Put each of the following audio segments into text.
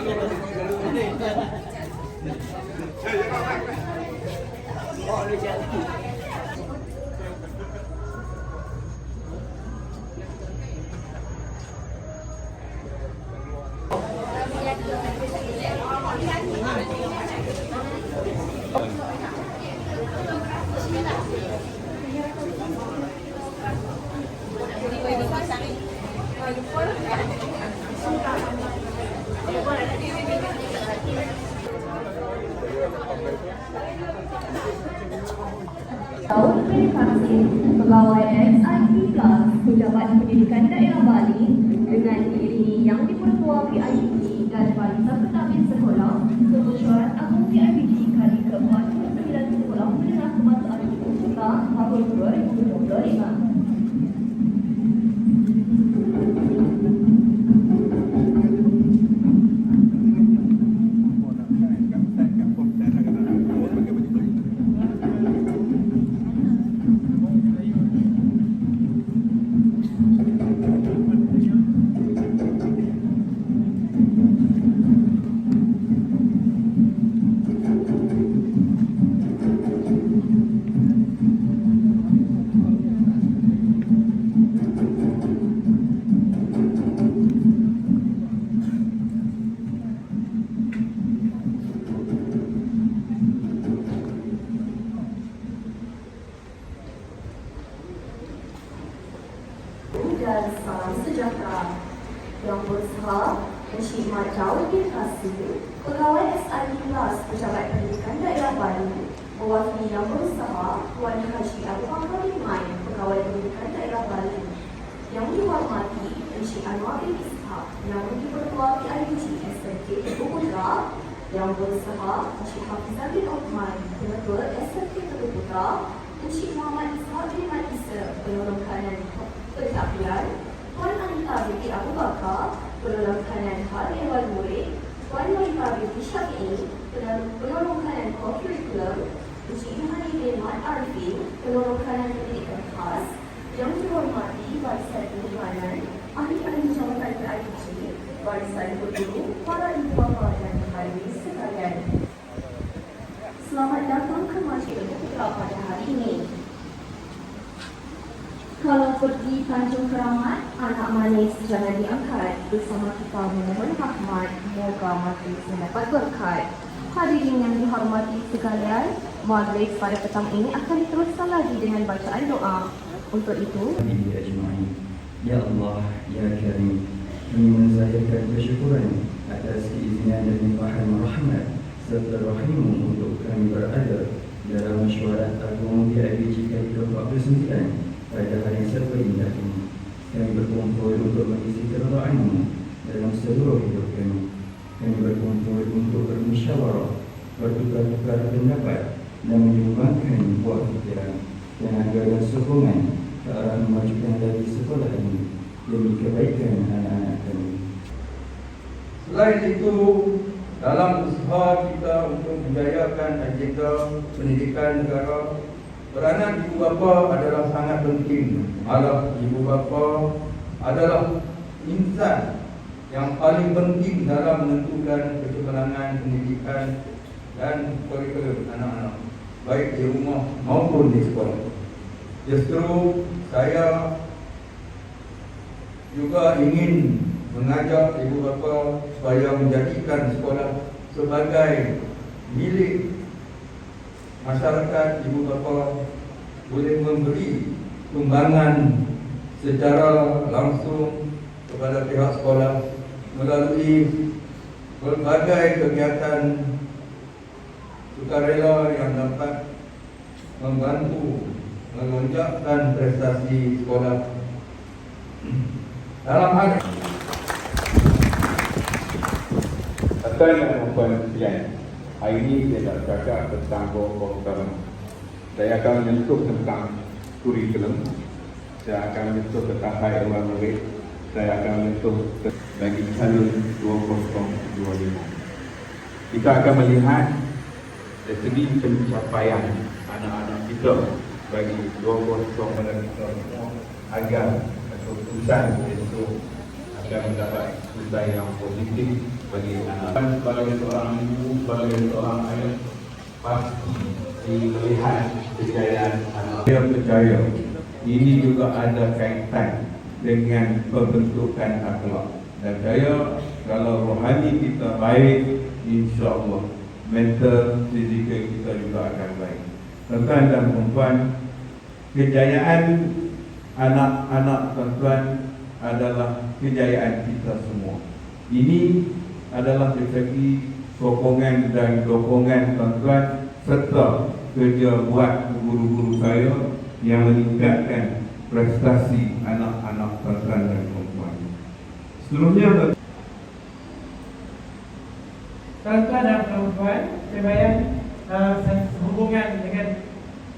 Terima kasih Pegawai SIP Plus Pejabat Pendidikan Daerah Bali dengan diiringi Yang di-Pertua PIBG dan Bali Sabtu Sekolah Kemesyuarat Agung PIBG kali ke-49 Sekolah Menengah Kemajuan Kota tahun 2025. Dan salam sejahtera. Yang berusaha Encik Mat Daud bin Kassim, Pegawai SIP Plus Pejabat Pendidikan Daerah Bali, mewakili Yang Berusaha Puan Haji Abu Bakar bin Main, Pegawai Pendidikan Daerah Bali. Yang dihormati Encik Anwar bin Ishak, Yang di-Pertua PIBG SMK Teguh Putra. Yang Berusaha Encik Hafizah bin Uthman, Penetua SMK Teguh Putra. Encik Muhammad Ishak bin Mat Isa, Penolong Kanan Pentadbiran. Puan Anita binti Abu Bakar, Penolong Kanan Hal Ehwal Murid. Puan Marifah binti Syafi'i, Penolong Kanan Kurikulum. Encik Muhammad bin Mat Arifin, Penolong Kanan Pendidikan Khas. Yang dihormati Barisan Penyimpanan, Ahli-ahli Jabatan PIBG, Barisan Guru, para ibu bapa dan hadirin sekalian. Selamat datang ke Masjid Putra pada hari ini. Kalau pergi Tanjung Keramat, anak manis jangan diangkat. Bersama kita memohon rahmat, moga majlis mendapat berkat. Hadirin yang dihormati sekalian, majlis pada petang ini akan diteruskan lagi dengan bacaan doa. Untuk itu, Ya Allah, Ya Karim, kami menzahirkan kesyukuran atas keizinan dan limpahan rahmat serta rahimmu untuk kami berada dalam mesyuarat Agung PIBG kali ke-49 pada hari serba indah ini. Kami berkumpul untuk mengisi keredaanmu dalam seluruh hidup kami. Kami berkumpul untuk bermusyawarah, bertukar-tukar pendapat dan menyumbangkan buah fikiran, tenaga dan sokongan ke arah memajukan lagi sekolah ini demi kebaikan anak-anak kami. Selain itu, dalam usaha kita untuk menjayakan agenda pendidikan negara, peranan ibu bapa adalah sangat penting. Malah ibu bapa adalah insan yang paling penting dalam menentukan kecerdasan pendidikan dan kurikulum anak-anak, baik di rumah maupun di sekolah. Justru saya juga ingin mengajak ibu bapa supaya menjadikan sekolah sebagai milik masyarakat. Ibu bapa boleh memberi sumbangan secara langsung kepada pihak sekolah melalui berbagai kegiatan sukarela yang dapat membantu melonjakkan prestasi sekolah. Dalam hal tuan dan puan sekalian, hari ini saya nak cakap tentang pokok utama. Saya akan menyentuh tentang kurikulum, saya akan menyentuh tentang hal ehwal murid, saya akan menyentuh bagi tahun 2025. Kita akan melihat dari segi pencapaian anak-anak kita bagi 2025 kita semua agar keputusan itu akan mendapat keputusan yang positif bagi anak. Sebagai seorang ibu, sebagai seorang ayah, pasti melihat kejayaan anak. Saya percaya ini juga ada kaitan dengan pembentukan akhlak. Dan saya kalau rohani kita baik, insya-Allah mental, fizikal kita juga akan baik. Tuan-tuan dan puan, kejayaan anak-anak tuan-tuan adalah kejayaan kita semua. Ini adalah dari segi sokongan dan dokongan tuan-tuan serta kerja buat guru-guru saya yang meningkatkan prestasi anak-anak tuan-tuan dan puan. Seterusnya, tuan-tuan dan puan, sebayang hubungan dengan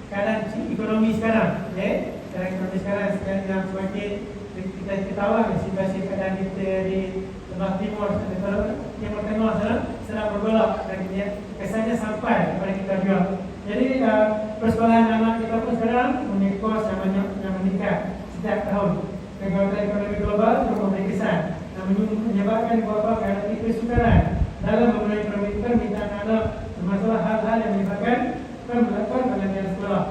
keadaan ekonomi sekarang, keadaan ekonomi sekarang yang semakin kita ketahui situasi keadaan kita di sebelah timur tengah sana sedang bergolak dan kesannya sampai kepada kita juga. Jadi persekolahan anak kita pun sekarang mempunyai kos yang meningkat setiap tahun. Kegagalan ekonomi global juga memberi kesan dan menyebabkan beberapa keadaan kesukaran dalam memenuhi permintaan anak, termasuk hal-hal yang menyebabkan melakukan penelitian sekolah.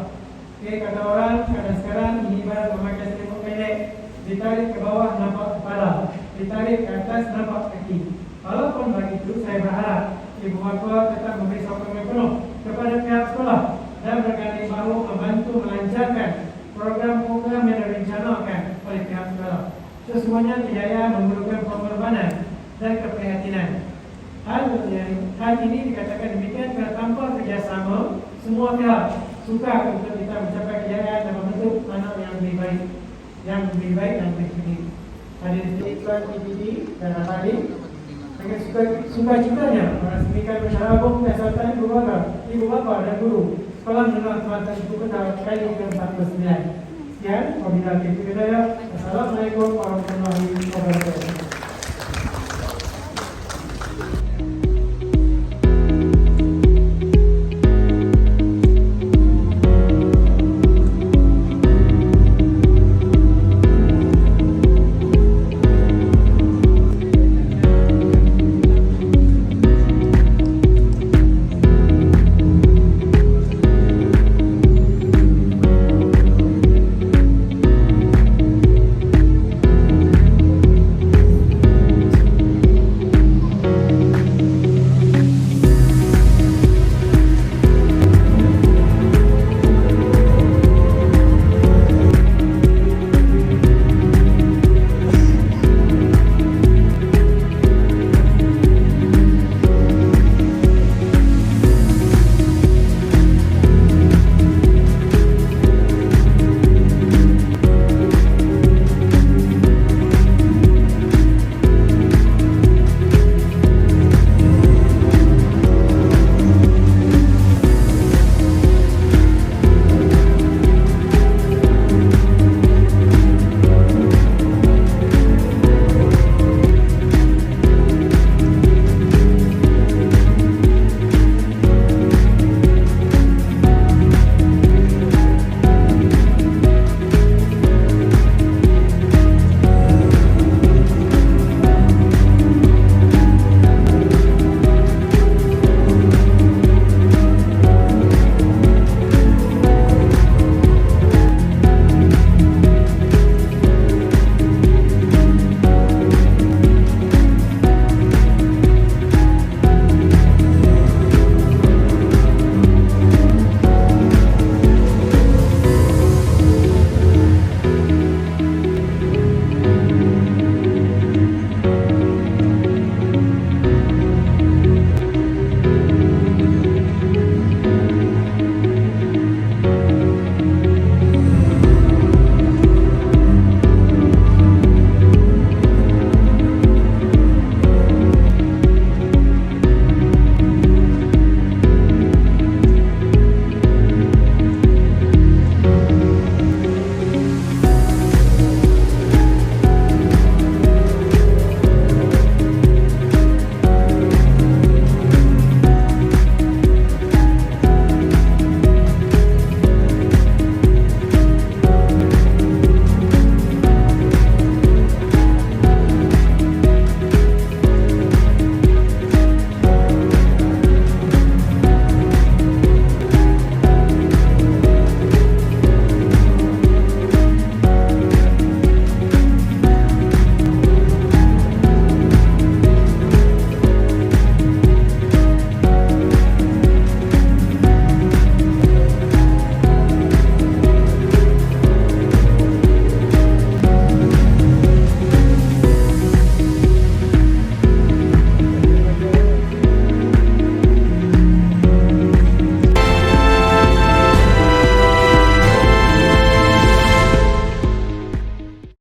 Kata orang, kadang sekarang ini ibarat memakai selimut pendek, ditarik ke bawah nampak kepala, ditarik ke atas nampak kaki. Walaupun begitu, saya berharap ibu bapa tetap memberi sokongan penuh kepada pihak sekolah dan berganding bahu membantu melancarkan program-program yang direncanakan oleh pihak sekolah. Sesungguhnya kejayaan memerlukan pengorbanan dan keprihatinan. Hal ini dikatakan demikian kerana tanpa kerjasama semua pihak sukar untuk kita mencapai kejayaan dan membentuk anak yang lebih baik, dan lebih tinggi. Hadirin Tuan PPD dan Ahli, dengan sukacitanya merasmikan Persyarat Agung Kesihatan Ibu Bapa dan Guru Sekolah Menengah Kelantan Ibu Kota kali ke-49. Sekian, wabillahi taufiq wal hidayah. Assalamualaikum